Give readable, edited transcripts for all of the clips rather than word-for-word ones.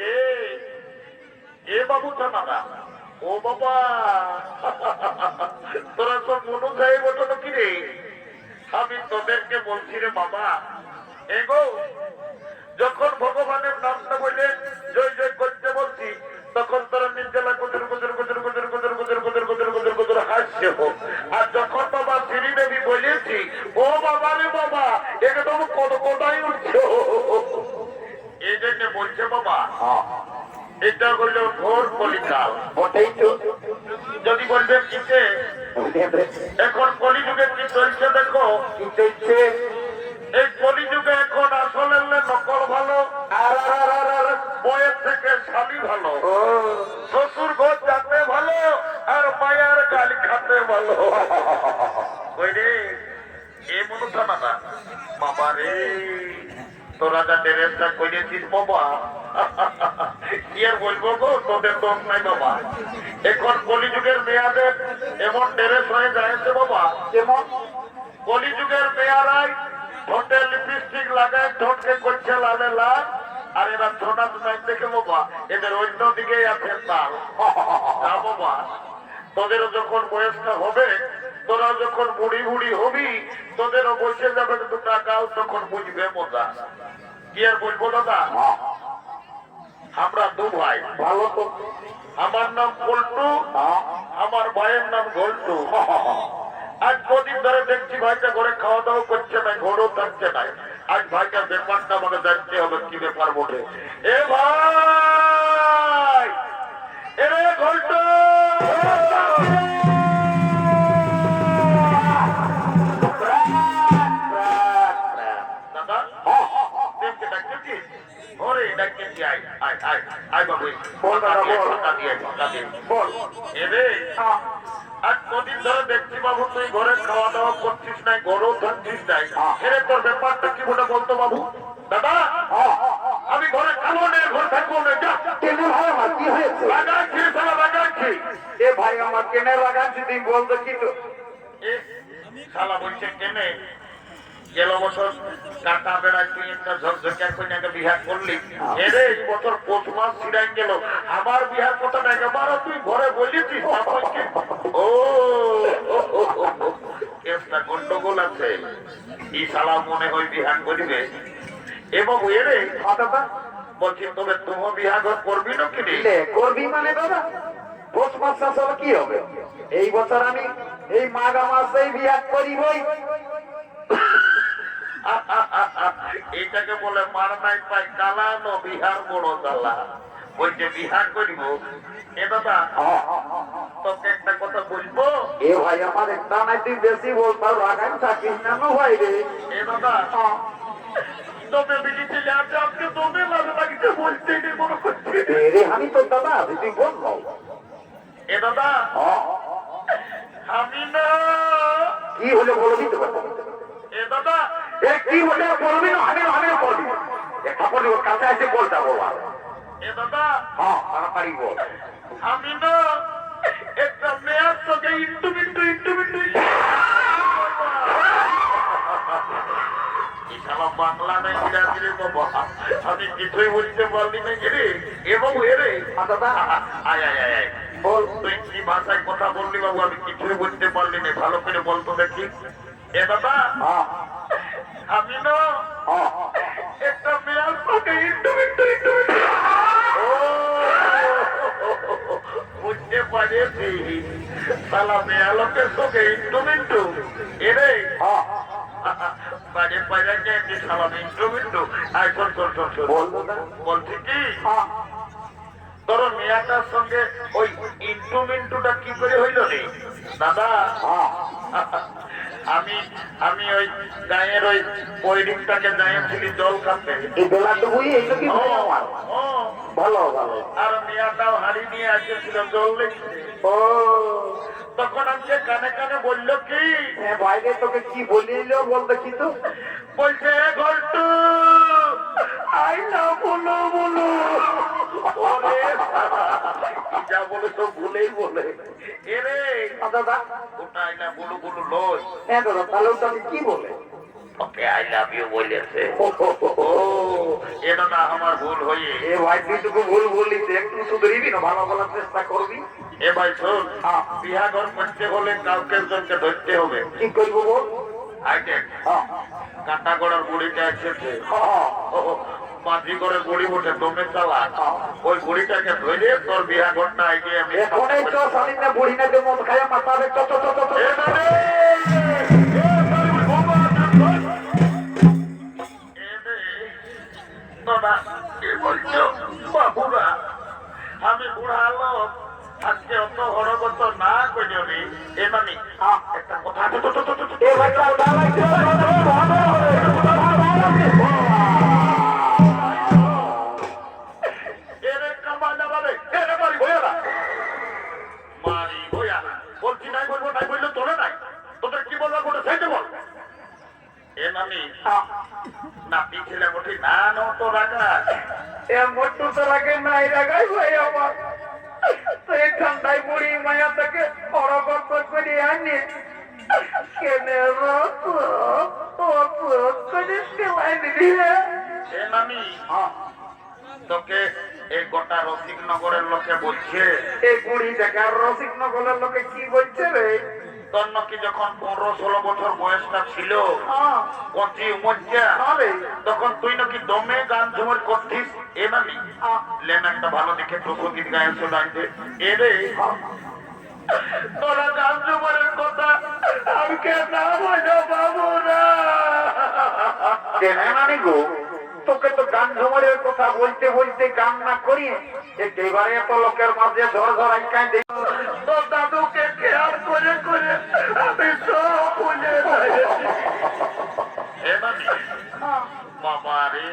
রে এ বাবু থানা ও বাবা তোরা সব মনু সাহেব ওঠো কি রে? আমি তোদেরকে বলছি রে বাবা, এগো যখন ভগবানের নামটা বলে জয় জয় করতে বলছি, তখন তোরা নির্জলা গুজর গুজর গুজর গুজর গুজর গুজর গুজর গুজর গুজর গুজর হাসছে হোক। আর যখন বাবা শ্রীদেবী বলেছি, ও বাবা রে বাবা, একদম কোদাই উঠছে। এই জন্য বলছে বাবা, এটা হলো ঘোর কলিকাল। ওটাই তো যদি বলবে কিসে এখন কলিযুগে কি চলছে, দেখো কি চলছে এই কলিযুগে। এখন আসলে নকল ভালো, আর বইয়ের থেকে শালি ভালো, শ্বশুর ঘর যাতে ভালো, আর মায়ের গালি খাতে ভালো। ওই রে এ মনে থানা না বাবা রে, তোরা যা ড্রেসটা করেছিস বাবা, কি আর বলবো গো, তোদের দম নাই বাবা। এখন কলিযুগের মেয়াদের এমন ড্রেস হয়ে যাচ্ছে বাবা, যেমন কলিযুগের মেয়ারাই ঠোঁটে লিপস্টিক লাগায়, ঠোঁটকে করছে লালে লাল, আর এরা ছোনা নাই দেখে বাবা এদের অন্য দিকে আছে তাল। বাবা তোদেরও যখন বয়সটা হবে, তোরা যখন বুড়ি বুড়ি হবি, তোদেরও বসে যাবে দুটা গাল, তখন বুঝবে মজা। কি আর বলবো দাদা, আমরা দু ভাই ভালো তো, আমার নাম পল্টু, আমার ভাইয়ের নাম ঘল্টু। আজ কদিন ধরে দেখছি ভাইটা ঘরে খাওয়া দাওয়া করছে না, ঘরও থাকছে না। আজ ভাইটার ব্যাপারটা আমাকে জানতে হবে, কি ব্যাপার বটে। এ ভাই এরে ঘল্টু, আজ কদিন ধরে দেখছি বাবু তুই ঘরে খাওয়া দাওয়া করছিস নাই, ঘরেও থাকছিস নাই, এরে তোর ব্যাপারটা কি বলে বলতো বাবু? দাদা আমি ঘরে খাবো না, ঘরে থাকবো না। কেন ভাই আমার কি হয়েছে? লাগাচ্ছি সালা লাগাচ্ছি। এ ভাই আমার কেনে লাগাচ্ছি তুই বলতো কি? তো শালা বলছে কেনে গেল বছর কাটা বেড়ায় তুই একটা ঝকঝকিয়া কন্যাকে বিহার করলি, এরে এই বছর পৌষ মাস ছিড়াই গেল, আমার বিহার কথা একেবারে তুই ঘরে বলেছিস। ও কেসটা গন্ডগোল আছে, ই শালা মনে হয় বিহার করিবে। এবং এরে দাদা বলছি তবে তুমি বিহার করবি না কি? করবি মানে দাদা পৌষ মাস শেষ হলে কি হবে? এই বছর আমি এই মাঘ মাসেই বিহার করিবই। এটাকে বলে মার নাই পাই কালা নো বিহার বড় জ্বালা। বলছে বিহার করিব। এ দাদা তোকে একটা কথা বলবো। এ ভাই আমার একটা নাই তুই বেশি বলতো, রাখাই থাকিস না ভাই রে। এ দাদা তোকে বিলিতে যাচ্ছে, আজকে তোকে লাগে লাগিতে বলতে মনে করছি রে। আমি তো দাদা তুই বলবো। এ দাদা আমি না কি হলে বলে দিতে পারবো। এ দাদা কি বলে বলবি না? আমি বলবি কাপড় কাছে এসে বলতে বাবা। এ দাদা হ্যাঁ তাড়াতাড়ি বল। আমি না একটা মেয়ের তোকে একটু মিন্টু বাংলা নেই রে বাবা, আমি কিছুই বলতে পারলি না রে। এবং এরে দাদা আয় আয় আয় বল, তুই কি ভাষায় কথা বললি বাবু? আমি কিছুই বলতে পারলি না, ভালো করে বলতো দেখি। এ দাদা আমি না একটা মেয়ার তোকে একটু বুঝতে পারিয়েছি, সালা মেয়া লোকের তোকে একটু এরে বাড়ি পাইরা গিয়ে সালা একটু আয় বলছি কি তোর মেয়াটার সঙ্গে ওই ইন্টুমিন্টুটা কি করে হইল রে দাদা? আমি ওই গায়ের ওই পৈরিকটাকে যাইছিলি জল খাতে, ভালো ভালো, আর মেয়াটাও হাড়ি নিয়ে আসেছিল জল দেখতে। ও তখন আমাকে কানে কানে বললো কি বাইরে তোকে কি বলিল বলতে কি? তো বলছে ঘল্টু আই না বলো বলো, যা বলে তো ভুলেই বলে। এরে দাদা ওটা আই না বলো বলো লয়। হ্যাঁ দাদা তাহলে ওটা কি বলে? ওকে আই লাভ ইউ বলেছে। ও এটা না আমার ভুল হয়ে। এ ভাই তুই তোকে ভুল বললি, একটু শুধরিবি না, ভালো বলার চেষ্টা করবি। এ ভাই শোন, বিহাঘর করতে হলে কাউকে একজনকে ধরতে হবে। কি করবো বল? আইটেক কাটা গড়ার বুড়িটা এসেছে, মাঝি করে বুড়ি উঠে দমে চালা, ওই বুড়িটাকে ধরে তোর বিহাঘরটা আইডিয়া আমি এখনই তো শালীন না বুড়ি না যে মদ খায় মাতাবে তো তো তো তো তো। বাবুরা আমি বুড়া লোক, আজকে অত হরগত না করি এমানি একটা কথা এ ভাই কাল দালাই দে এরে কামা যাবে এরে বাড়ি হইয়া না মারি হইয়া না বলছি নাই বলবো নাই বললে তোরে নাই, তোদের কি বলবো গোটা সেইটা বল। এ মামি নাতি ছেলে বটি না নত রাখা এ মোটু তো লাগে নাই রাগাই ভাই আমার তো এই ঠান্ডায় বুড়ি মায়া থেকে অরগত করে আনি কেনে রস করে সেলাই দিবি। এ মামি তোকে এই গোটা রসিকনগরের লোকে বলছে, এই বুড়ি দেখার রসিকনগরের লোকে কি বলছে রে? তোর নাকি যখন 15-16 বছর বয়সটা ছিল কচি উমজ্জা, তখন তুই নাকি দমে গান ঝুমর করতিস। এ মামি লেন একটা ভালো দেখে প্রসঙ্গীত গায়ে শোনাইতে। এ রে তোরা গান ঝুমরের কথা আমাকে না বলো বাবুরা। কেন নানি গো, তোকে তো গান ঝুমরের কথা বলতে বলতে গান না করিয়ে একেবারে এত লোকের মাঝে ধর ধর আইকাই দে। তোর দাদুকে খেয়াল করে করে আমি সব ভুলে বাবা রে,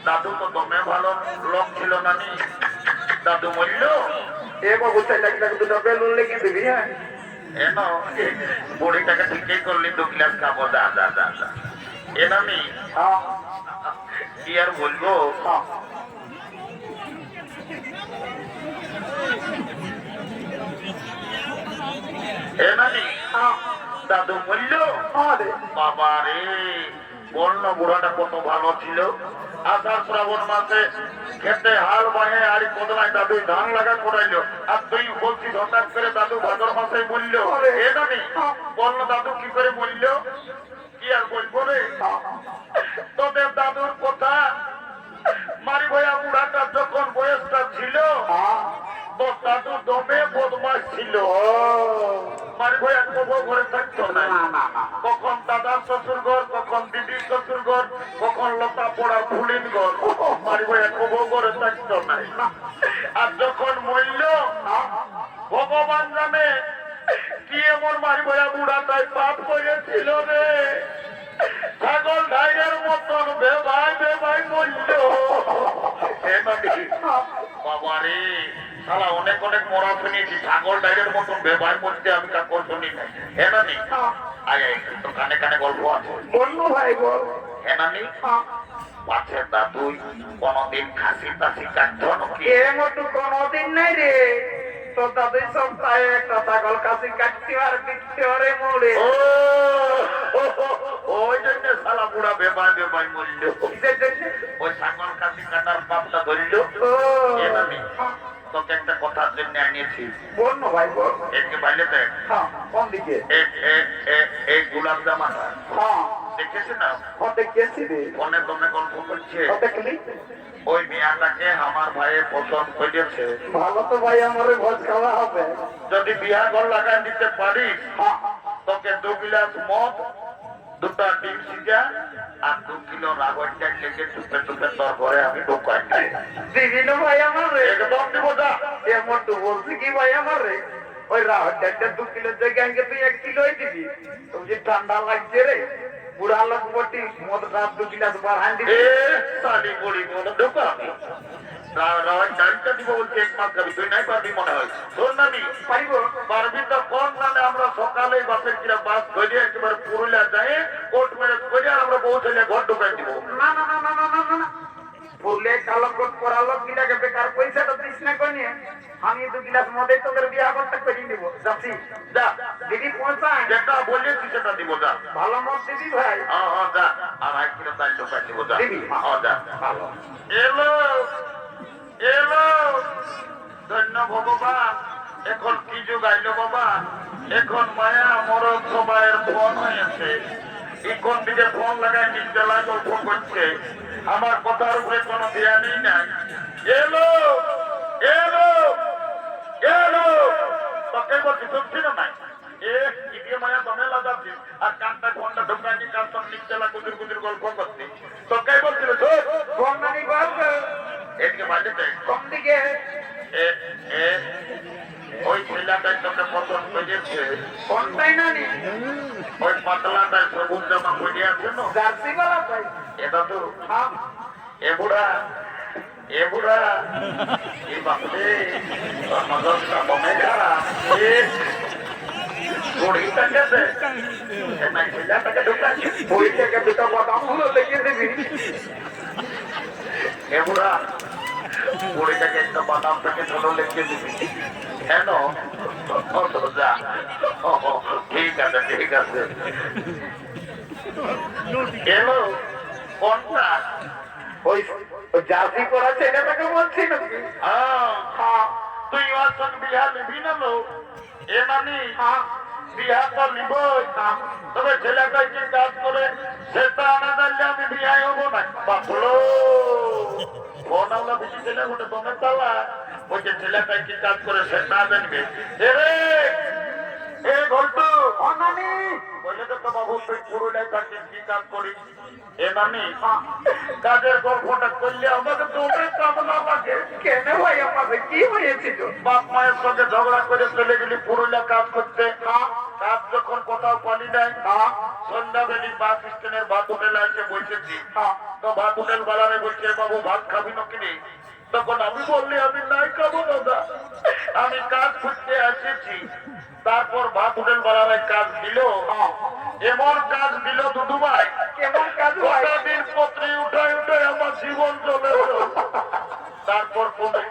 দাদু তো দমে ভালো লোক ছিল নানি, দাদু মরল। এ বাবু চাই লাগলে দুটো বেলুন লেগে দিবি। হ্যাঁ এন বুড়িটাকে ঠিকই করলি, 2 গ্লাস খাবো। যা যা যা যা। এ নানি কি আর বলবো, এ নানি দাদু মরল। বাবা রে বলল বুড়াটা কত ভালো ছিল, আষাঢ় শ্রাবণ মাসে খেতে হাল বাহে আর কদলায় দাদু ধান লাগা করাইলো, আর তুই বলছিস হঠাৎ করে দাদু ভাদর মাসে মরল। এ নানি বলল দাদু কি করে মরল, কি আর বলবো রে তোদের দাদুর কথা। মারি ভয়া বুড়াটা যখন বয়সটা ছিল তোর দাদু দমে বদমাস ছিল। মারি ভয়া কবো ঘরে থাকতো না, কখন দাদার শ্বশুর ঘর, কখন দিদির শ্বশুর ঘর, কখন লতা পোড়া ফুলিন ঘর, মারি ভয়া কবো ঘরে থাকতো না। আর যখন মরল ভগবান জানে কি এমন মারি ভয়া বুড়াটাই পাপ করেছিল রে, ছাগল ঢাইয়ের মতন বেবাই বেবাই মরল। বাবা রে শালা অনেক অনেক মরা শুনিয়েছি, ছাগল ডাইরের মতন বেবাই মরতে আমি কাকর শুনি নাই। হ্যাঁ নানি তো কানে কানে গল্প আছে বন্য ভাই বল। হ্যাঁ নানি পাছে দাদু কোনদিন খাসি টাসি কাটতো নাকি? এ মতো কোনদিন নাই রে, তোর দাদুই সপ্তাহে একটা ছাগল কাশি কাটতে আর দিতে ওরে মোড়ে। ওই জন্য শালা বুড়া বেবাই বেবাই মরল, ওই ছাগল কাশি কাটার পাপটা ধরিল। এ নানি তোকে একটা কথার জন্য আনিয়েছি। বল না ভাই বল। একে বাইলে দেখ কোন দিকে? এই গোলাপ জামাটা দেখেছি না, দেখেছি রে, ফোনে দমে গল্প করছে। দেখলি ওই মেয়াটাকে আমার ভাইয়ে পছন্দ করেছে। ভালো তো ভাই, আমার ভোজ খাওয়া হবে। যদি বিয়া ঘর লাগাই দিতে পারিস তোকে 2 গ্লাস মদ, 2টা ডিম সিজা আর 2 কিলো রাগর চাল লেগে টুপে টুপে তোর ঘরে আমি ঢুকাই দিবি না ভাই আমার রে? একদম দিব। যা এমন তো বলছি কি ভাই আমার রে, ওই রাহর চালটা 2 কিলোর জায়গায় তুই 1 কিলোই দিবি। তুমি ঠান্ডা লাগছে রে, বুড়া লোক বটি, মদটা 2 গ্লাস বাড়ান দিবি। এ সালি বড়ি মনে ঢুকা আমি রাওয়ার চালটা দিব বলছি, 1 মাস খাবি, তুই নাই পারবি মনে হয়। শোন নানি পারিব পারবি তো কোন নালে আমরা সকালে বাপের কিরা বাস ধরে একেবারে পুরুলিয়া যায় কোর্ট মেরে করে আমরা পৌঁছলে ঘর ঢুকাই দিব। না না না না না না না, বললে কালো কোট পরা লোক গিলাকে বেকার পয়সাটা দিস না কোনে আমি 2 গ্লাস মদে তোদের বিয়া করতে করি নিব যাচ্ছি যা দিদি পৌঁছায় যেটা বলেছি সেটা দিব যা ভালো মদ দিবি ভাই যা আর 1 কিলো চাল ঢোকাই দিব যা দিবি যা ভালো এলো এলো ধন্য ভগবান এখন কি যুগ আইলো বাবা এখন মায়া মরদ সবাইয়ের ফোন হয়েছে কোন দিকে ফোন লাগায় নিচে লাগো ফোন করছে আমার কথার উপরে কোনো ধ্যানই নাই এলো এলো এলো তোকে বলছি শুনছি না নাই ইডিয়ে মায়া দমে লাগাচ্ছিস আর কানটা ফোনটা ঢুকানি কান তোর নিচে লাগো গুজুর গুজুর গল্প করছিস তোকে বলছিল ফোন নানি গল্প এদিকে বাজেতে কোন দিকে ওই ছেলেটাই তোকে পছন্দ করেছে কোনটাই নানি ওই পাতলাটাই সবুজ জামা পরে আছে না জার্সি वाला ভাই এটা তো হ্যাঁ এবুড়া এই বাপরে মজা কমে খারাপ ঘড়িটাকে দে নাই ছেলেটাকে ঢুকাচ্ছি ওই থেকে দুটো বাদামগুলো লেগে দিবি এবুড়া ঘড়িটাকে একটা বাদাম থেকে ছোট লেগে দিবি কেন যা ঠিক আছে ঠিক আছে এলো কোনটা ওই জার্সি পরা ছেলেটাকে বলছি নাকি হ্যাঁ তুই ওর সঙ্গে বিহা নিবি না লো এ নানি বিহা তো নিবই তবে ছেলেটাই কি কাজ করে সেটা আনা জানলে আমি বিহাই হবো না বাপলো ফোন আওলা বেশি ছেলে ওটা দমে তালা ওই যে ছেলেটাই কি কাজ করে সেটা জানবে এ ঘন্টু নানি বলে তো বাবু তুই পুরুলিয়ায় থাকিস কি কাজ করিস এ নানি কাজের গল্পটা করলে আমাকে তো অনেক কামনা লাগে কেন ভাই আমাদের কি হয়েছিল বাপ মায়ের সঙ্গে ঝগড়া করে চলে গেলি পুরুলিয়া কাজ করতে কাজ যখন কোথাও পালি নাই সন্ধ্যাবেলি বাস স্ট্যান্ডের ভাত হোটেলে এসে বসেছি তো ভাত হোটেল বালারে বলছে বাবু ভাত খাবি না কিনে তখন আমি বললি আমি নাই খাবো দাদা আমি কাজ করতে এসেছি তারপর ভাত হোটেল বালারে কাজ দিল এমন কাজ দিল দুদু ভাই কেমন কাজ ভাই দিন পত্রে উঠায় উঠায় আমার জীবন চলে এলো তারপর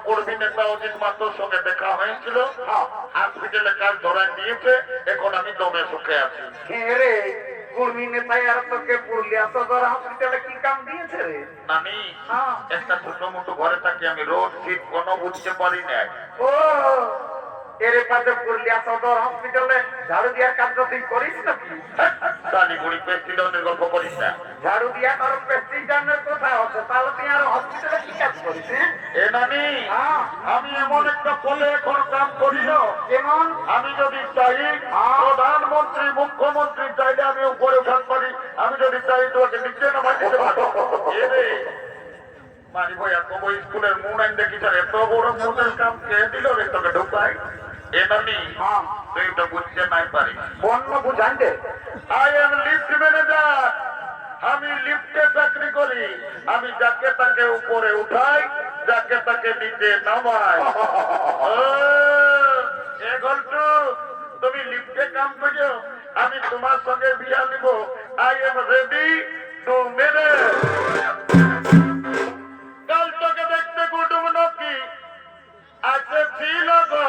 কর্মী নেতা অজিত মাত্রর সঙ্গে দেখা হয়েছিল হসপিটালে কাজ ধরায় দিয়েছে এখন আমি দমে সুখে আছি রে কর্মী নেতাই আর তোকে পুরুলিয়া সদর হসপিটালে কি কাম দিয়েছে রে নানি একটা ছোট মোটো ঘরে থাকি আমি রোড শীত কোনো বুঝতে পারি না ও এর পাশে পুরুলিয়া সদর হসপিটালে ঝাড়ু দেওয়ার কাজ তুই করিস নাকি তালিগুড়ি প্রেসিডেন্টের গল্প করিস না ঝাড়ু দিয়া কারো প্রেসিডেন্টের কোথায় হচ্ছে তাহলে তুই আর হসপিটালে কি কাজ করিস এ নানি আমি এমন একটা ফলে এখন কাম করি না যেমন আমি যদি চাই প্রধানমন্ত্রী মুখ্যমন্ত্রী চাইলে আমি উপরে উঠাতে পারি আমি যদি চাই তোকে নিচে নামাই দিতে পারি এরে মানি ভাই এত বড় স্কুলের মুন আইন দেখি স্যার এত বড় মুনের কাম কে দিল রে তোকে ঢুকাই এ নানি তুই তো বুঝতে নাই পারি বন্য বুঝান দে আই এম লিফট ম্যানেজার আমি লিফটে চাকরি করি আমি যাকে তাকে উপরে উঠাই যাকে তাকে নিচে নামাই এ ঘন্টু তুমি লিফটে কাম করো আমি তোমার সঙ্গে বিয়া নিব I am ready to marriage কাল তোকে দেখতে কুটুম নাকি আছে ছিল গো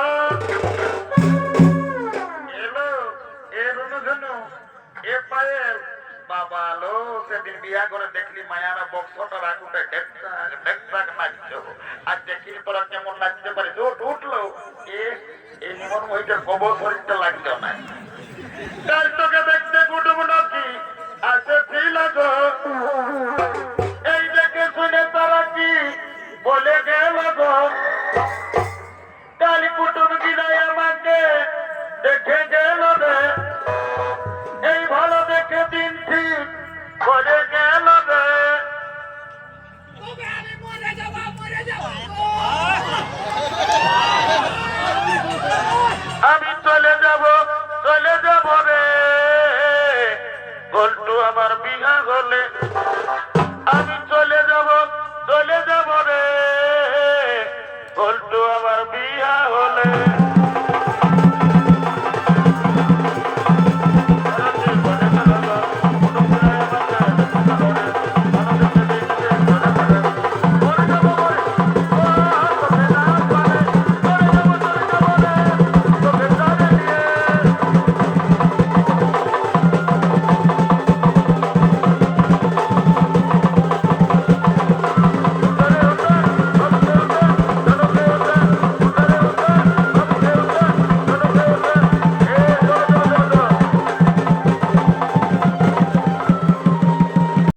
এলো এর অনুজন্য এ পায়েল বাবা লো সেদিন বিয়া করে দেখলি মায়ারা বক্সটা রাখুতে ঢেকটাক নাচছো আর দেখলি তোরা কেমন নাচতে পারে জোট উঠলো এই নিমন মহিটার কবর শরীরটা লাগলো না কাল